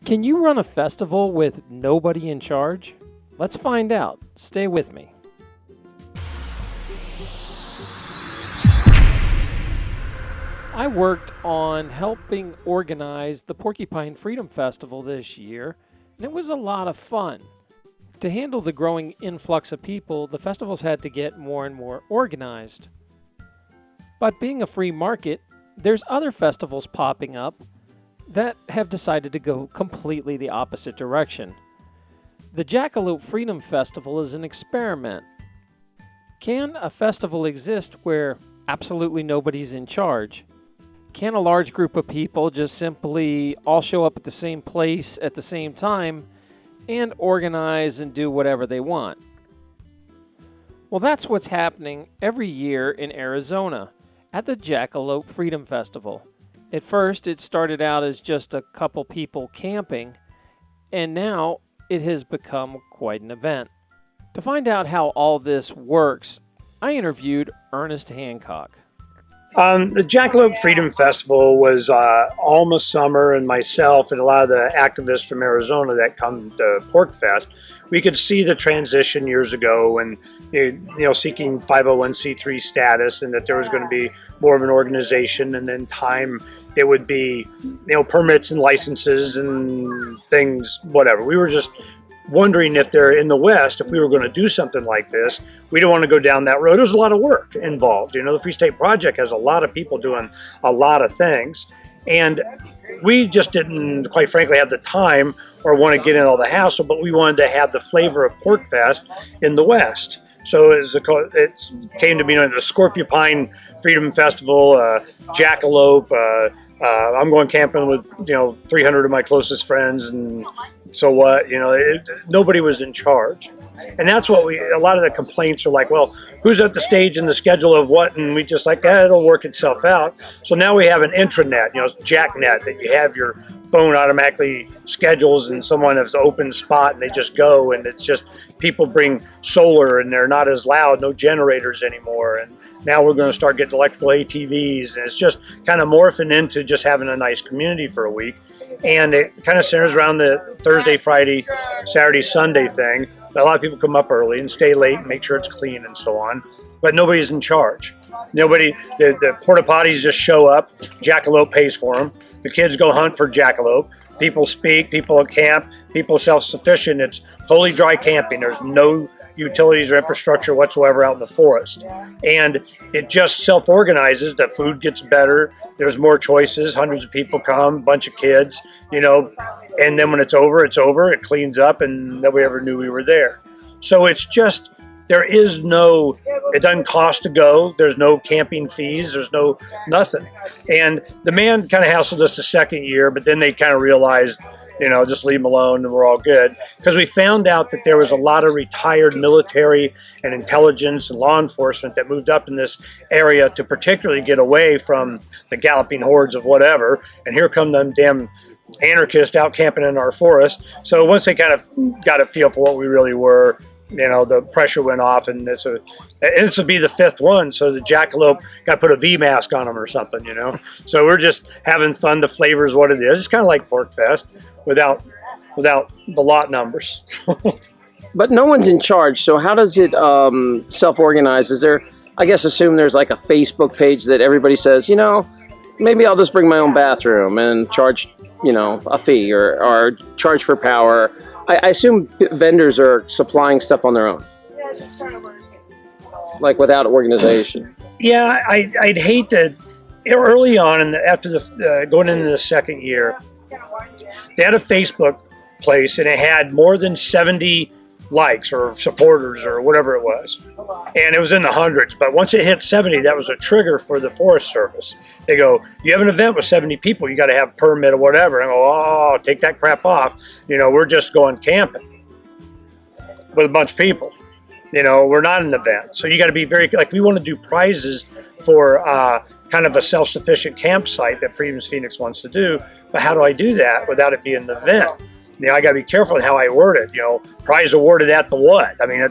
Can you run a festival with nobody in charge? Let's find out. Stay with me. I worked on helping organize the Porcupine Freedom Festival this year, and it was a lot of fun. To handle the growing influx of people, the festivals had to get more and more organized. But being a free market, there's other festivals popping up that have decided to go completely the opposite direction. The Jackalope Freedom Festival is an experiment. Can a festival exist where absolutely nobody's in charge? Can a large group of people just simply all show up at the same place at the same time and organize and do whatever they want? Well, that's what's happening every year in Arizona at the Jackalope Freedom Festival. At first, it started out as just a couple people camping, and now it has become quite an event. To find out how all this works, I interviewed Ernest Hancock. The Jackalope Freedom Festival was almost summer, and myself and a lot of the activists from Arizona that come to PorcFest, we could see the transition years ago when, seeking 501c3 status, and that there was going to be more of an organization, and then time it would be, permits and licenses and things, whatever. We were just wondering if they're in the West, if we were going to do something like this, we don't want to go down that road. There's a lot of work involved. The Free State Project has a lot of people doing a lot of things. And we just didn't, quite frankly, have the time or want to get in all the hassle, but we wanted to have the flavor of PorcFest in the West. So it came to be known as the Scorpiopine Freedom Festival, Jackalope. I'm going camping with 300 of my closest friends, and so what? Nobody was in charge, and that's what a lot of the complaints are like. Well, who's at the stage and the schedule of what? And we just like it'll work itself out. So now we have an intranet, JackNet, that you have your phone automatically schedules, and someone has an open spot, and they just go, and it's just people bring solar, and they're not as loud, no generators anymore, and now we're going to start getting electrical ATVs, and it's just kind of morphing into just having a nice community for a week. And it kind of centers around the Thursday, Friday, Saturday, Sunday thing. A lot of people come up early and stay late and make sure it's clean and so on. But nobody's in charge. The porta potties just show up. Jackalope pays for them. The kids go hunt for jackalope. People speak. People camp. People self-sufficient. It's totally dry camping. There's no utilities or infrastructure whatsoever out in the forest. And it just self-organizes. The food gets better. There's more choices. Hundreds of people come, a bunch of kids, and then when it's over. It cleans up, and nobody ever knew we were there. So it's just, it doesn't cost to go. There's no camping fees. There's no nothing. And the man kind of hassled us the second year, but then they kind of realized, just leave them alone and we're all good. Because we found out that there was a lot of retired military and intelligence and law enforcement that moved up in this area to particularly get away from the galloping hordes of whatever. And here come them damn anarchists out camping in our forest. So once they kind of got a feel for what we really were, the pressure went off, and this would be the fifth one. So the Jackalope got to put a V mask on them or something, So we're just having fun. The flavor is what it is. It's kind of like PorcFest without the lot numbers. But no one's in charge. So how does it self-organize? Is there, I guess, assume there's like a Facebook page that everybody says, maybe I'll just bring my own bathroom and charge, a fee or charge for power. I assume vendors are supplying stuff on their own, like without organization. Yeah, I'd hate to. Early on, and after going into the second year, they had a Facebook place, and it had more than 70 likes or supporters or whatever it was, and it was in the hundreds. But once it hit 70, that was a trigger for the Forest Service. They go, you have an event with 70 people, you got to have a permit or whatever. And I go, oh, take that crap off. We're just going camping with a bunch of people. We're not an event. So you got to be we want to do prizes for kind of a self-sufficient campsite that Freedom's Phoenix wants to do. But how do I do that without it being an event? I got to be careful in how I word it. Prize awarded at the what? I mean,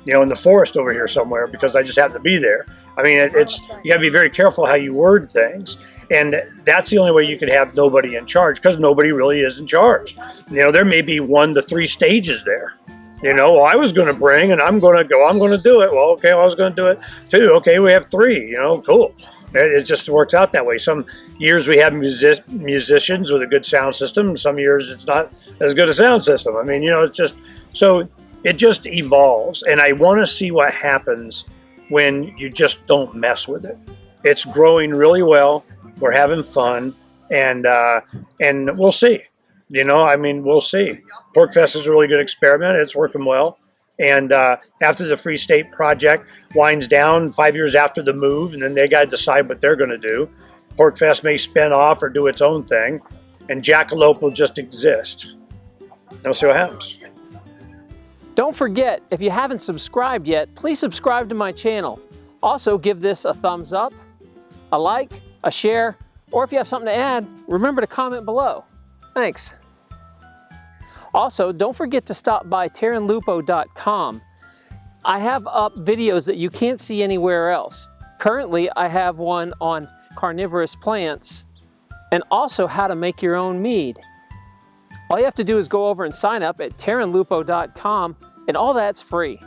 in the forest over here somewhere because I just happen to be there. I mean, you got to be very careful how you word things. And that's the only way you could have nobody in charge, because nobody really is in charge. There may be 1 to 3 stages there. Well, I was going to bring, and I'm going to go, I'm going to do it. Well, okay, well, I was going to do it too. Okay, we have 3, cool. It just works out that way. Some years we have musicians with a good sound system. Some years it's not as good a sound system. It's just, so it just evolves. And I want to see what happens when you just don't mess with it. It's growing really well. We're having fun, and we'll see. We'll see. PorcFest is a really good experiment. It's working well. And after the Free State project winds down 5 years after the move, and then they got to decide what they're going to do, PorcFest may spin off or do its own thing, and Jackalope will just exist. We'll see what happens. Don't forget, if you haven't subscribed yet, please subscribe to my channel. Also, give this a thumbs up, a like, a share, or if you have something to add, remember to comment below. Thanks. Also, don't forget to stop by terranlupo.com. I have up videos that you can't see anywhere else. Currently, I have one on carnivorous plants and also how to make your own mead. All you have to do is go over and sign up at terranlupo.com, and all that's free.